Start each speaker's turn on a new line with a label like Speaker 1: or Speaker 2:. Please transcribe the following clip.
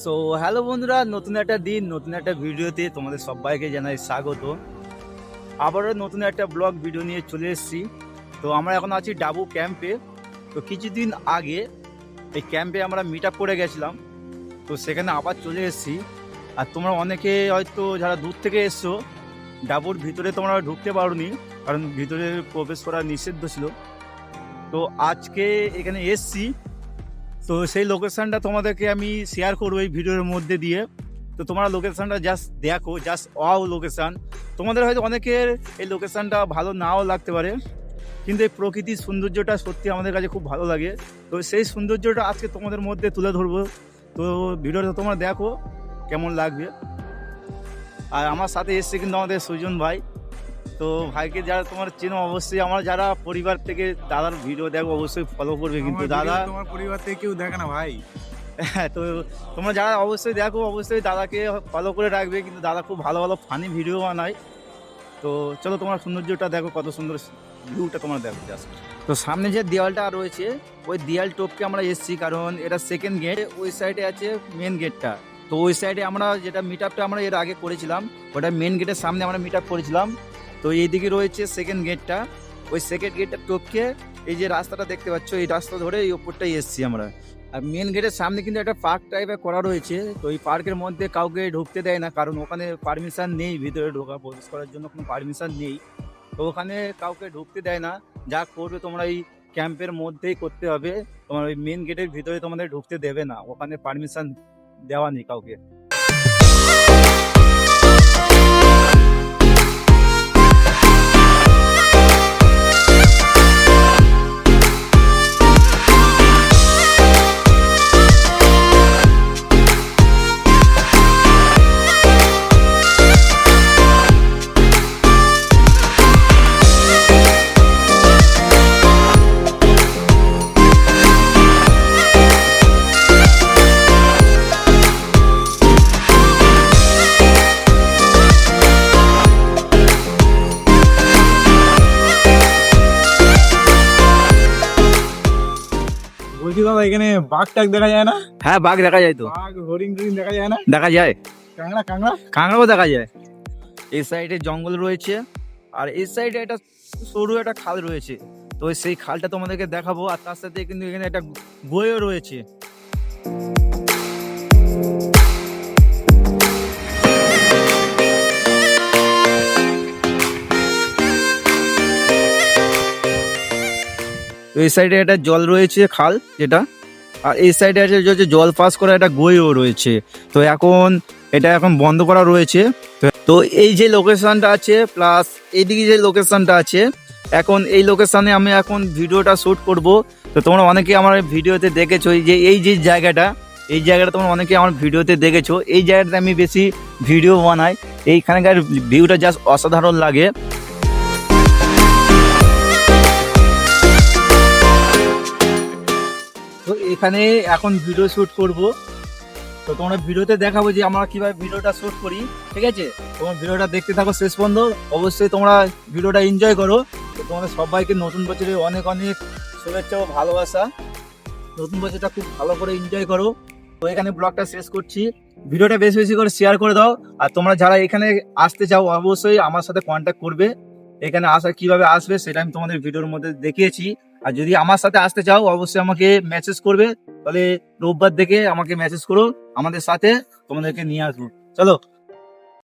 Speaker 1: So hello বন্ধুরা, নতুন একটা দিন নতুন একটা ভিডিওতে তোমাদের সবাইকে জানাই স্বাগত। আবারও নতুন একটা ব্লগ ভিডিও নিয়ে চলে এসেছি। তো আমরা এখন আছি ডাবু ক্যাম্পে। তো কিছুদিন আগে এই ক্যাম্পে আমরা মিট আপ করে গেছিলাম, তো সেখানে আবার চলে এসেছি। আর তোমরা অনেকে হয়তো যারা দূর থেকে এসছো, ডাবুর ভিতরে তোমরা ঢুকতে পারোনি, কারণ ভিতরে প্রবেশ করা নিষিদ্ধ ছিল। তো আজকে এখানে এসছি, তো সেই লোকেশনটা তোমাদেরকে আমি শেয়ার করবো এই ভিডিওর মধ্যে দিয়ে। তো তোমরা লোকেশনটা জাস্ট দেখো, জাস্ট ওয়াও লোকেশন। তোমাদের হয়তো অনেকের এই লোকেশনটা ভালো নাও লাগতে পারে, কিন্তু এই প্রকৃতির সৌন্দর্যটা সত্যি আমাদের কাছে খুব ভালো লাগে। তো সেই সৌন্দর্যটা আজকে তোমাদের মধ্যে তুলে ধরবো। তো ভিডিওটা তোমরা দেখো কেমন লাগবে। আর আমার সাথে এসছে কিন্তু আমাদের সুজন ভাই। তো ভাইকে যারা তোমার চেনো, অবশ্যই আমার যারা পরিবার থেকে দাদার ভিডিও দেখো অবশ্যই ফলো করবে। কিন্তু দাদা
Speaker 2: তোমার পরিবার থেকে কেউ দেখে না ভাই।
Speaker 1: হ্যাঁ, তো তোমরা যারা অবশ্যই দেখো অবশ্যই দাদাকে ফলো করে রাখবে। কিন্তু দাদা খুব ভালো ভালো ফানি ভিডিও বানায়। তো চলো তোমার সৌন্দর্যটা দেখো, কত সুন্দর ভিউটা তোমরা দেখো জাস্ট। তো সামনে যে দেওয়ালটা রয়েছে ওই দেওয়াল টপকে আমরা এসেছি, কারণ এটা সেকেন্ড গেট। ওই সাইডে আছে মেন গেটটা। তো ওই সাইডে আমরা যেটা মিট আপটা আমরা এর আগে করেছিলাম, ওটা মেন গেটের সামনে আমরা মিট আপ করেছিলাম। তো এইদিকে রয়েছে সেকেন্ড গেটটা। ওই সেকেন্ড গেটটা টপকে এই যে রাস্তাটা দেখতে পাচ্ছ, এই রাস্তা ধরে এই ওপরটাই এসেছি আমরা। আর মেন গেটের সামনে কিন্তু একটা পার্ক টাইপের করা রয়েছে। তো এই পার্কের মধ্যে কাউকে ঢুকতে দেয় না, কারণ ওখানে পারমিশন নেই, ভিতরে ঢোকা প্রবেশ করার জন্য কোনো পারমিশন নেই। তো ওখানে কাউকে ঢুকতে দেয় না। যা করবে তোমরা এই ক্যাম্পের মধ্যেই করতে হবে। তোমার ওই মেন গেটের ভিতরে তোমাদের ঢুকতে দেবে না, ওখানে পারমিশন দেওয়া নেই কাউকে।
Speaker 2: বলছি দাদা, এখানে বাঘ টাক দেখা যায় না?
Speaker 1: হ্যাঁ, বাঘ দেখা যায় তো।
Speaker 2: বাঘ হরিণ টরিণ দেখা যায় না?
Speaker 1: দেখা যায়,
Speaker 2: কাঁকড়া কাঁকড়া
Speaker 1: কাঁকড়াও দেখা যায়। এই সাইডে জঙ্গল রয়েছে, আর এই সাইডে একটা সরু একটা খাল রয়েছে। তো সেই খালটা তোমাদেরকে দেখাবো। আর তার সাথে কিন্তু এখানে একটা বইও রয়েছে। তো এই সাইডে একটা জল রয়েছে, খাল যেটা। আর এই সাইডে আছে যে জল পাস করা একটা গইও রয়েছে। তো এখন এটা এখন বন্ধ করা রয়েছে। তো এই যে লোকেশনটা আছে, প্লাস এইদিকে যে লোকেশনটা আছে, এখন এই লোকেশনে আমি এখন ভিডিওটা শ্যুট করব। তো তোমরা অনেকে আমার ভিডিওতে দেখেছো এই যে জায়গাটা, এই জায়গাটা তোমরা অনেকে আমার ভিডিওতে দেখেছো। এই জায়গাটাতে আমি বেশি ভিডিও বানাই। এইখানকার ভিউটা জাস্ট অসাধারণ লাগে। তো এখানে এখন ভিডিও শ্যুট করব। তো তোমরা ভিডিওতে দেখাবো যে আমরা কিভাবে ভিডিওটা শ্যুট করি, ঠিক আছে? তোমার ভিডিওটা দেখতে থাকো শেষ পর্যন্ত, অবশ্যই তোমরা ভিডিওটা এনজয় করো। তো তোমাদের সবাইকে নতুন বছরে অনেক অনেক শুভেচ্ছা ও ভালোবাসা। নতুন বছরটা খুব ভালো করে এনজয় করো। তো এখানে ব্লগটা শেষ করছি। ভিডিওটা বেশি বেশি করে শেয়ার করে দাও। আর তোমরা যারা এখানে আসতে চাও অবশ্যই আমার সাথে কন্ট্যাক্ট করবে। এখানে আসা কিভাবে আসবে সেটা আমি তোমাদের ভিডিওর মধ্যে দেখিয়েছি। আর যদি আমার সাথে আসতে চাও অবশ্যই আমাকে মেসেজ করবে। তাহলে রোববার দেখে আমাকে মেসেজ করো, আমাদের সাথে তোমাদেরকে নিয়ে আসবো। চলো।